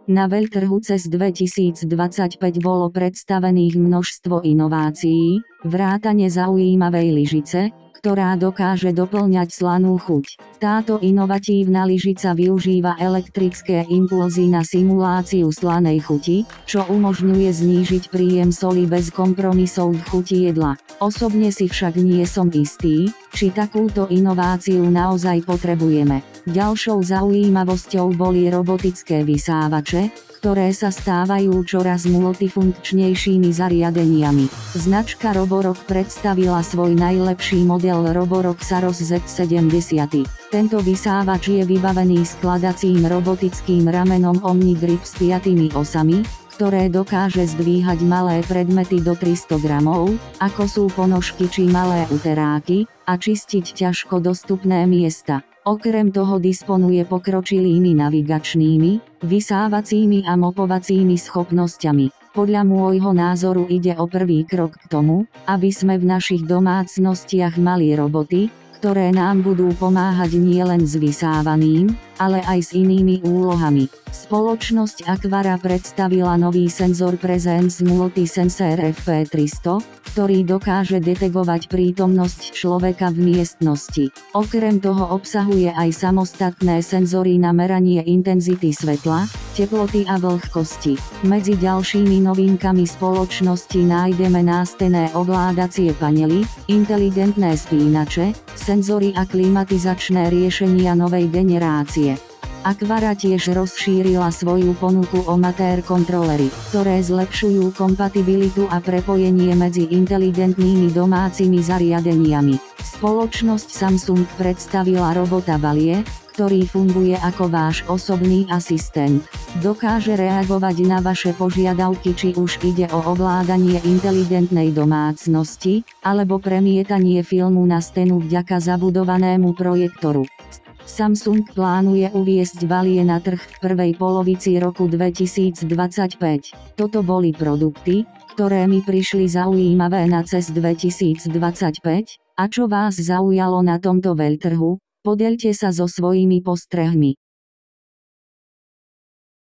Na veľtrhu CES 2025 bolo predstavených množstvo inovácií, vrátane zaujímavej lyžice, ktorá dokáže doplňať slanú chuť. Táto inovatívna lyžica využíva elektrické impulzy na simuláciu slanej chuti, čo umožňuje znížiť príjem soli bez kompromisov v chuti jedla. Osobne si však nie som istý, či takúto inováciu naozaj potrebujeme. Ďalšou zaujímavosťou boli robotické vysávače, ktoré sa stávajú čoraz multifunkčnejšími zariadeniami. Značka Roborock predstavila svoj najlepší model Roborock Saros Z70. Tento vysávač je vybavený skladacím robotickým ramenom OmniGrip s 5 osami, ktoré dokáže zdvíhať malé predmety do 300 gramov, ako sú ponožky či malé uteráky, a čistiť ťažko dostupné miesta. Okrem toho disponuje pokročilými navigačnými, vysávacími a mopovacími schopnosťami. Podľa môjho názoru ide o prvý krok k tomu, aby sme v našich domácnostiach mali roboty, ktoré nám budú pomáhať nielen s vysávaným, ale aj s inými úlohami. Spoločnosť Aquara predstavila nový senzor Presence Multisensor FP300, ktorý dokáže detegovať prítomnosť človeka v miestnosti. Okrem toho obsahuje aj samostatné senzory na meranie intenzity svetla, teploty a vlhkosti. Medzi ďalšími novinkami spoločnosti nájdeme nástenné ovládacie panely, inteligentné spínače, senzory a klimatizačné riešenia novej generácie. Aquara tiež rozšírila svoju ponuku o matér kontrolery, ktoré zlepšujú kompatibilitu a prepojenie medzi inteligentnými domácimi zariadeniami. Spoločnosť Samsung predstavila robota Valie, ktorý funguje ako váš osobný asistent. Dokáže reagovať na vaše požiadavky, či už ide o ovládanie inteligentnej domácnosti, alebo premietanie filmu na stenu vďaka zabudovanému projektoru. Samsung plánuje uviesť Valie na trh v prvej polovici roku 2025. Toto boli produkty, ktoré mi prišli zaujímavé na CES 2025, a čo vás zaujalo na tomto veľtrhu, podeľte sa so svojimi postrehmi.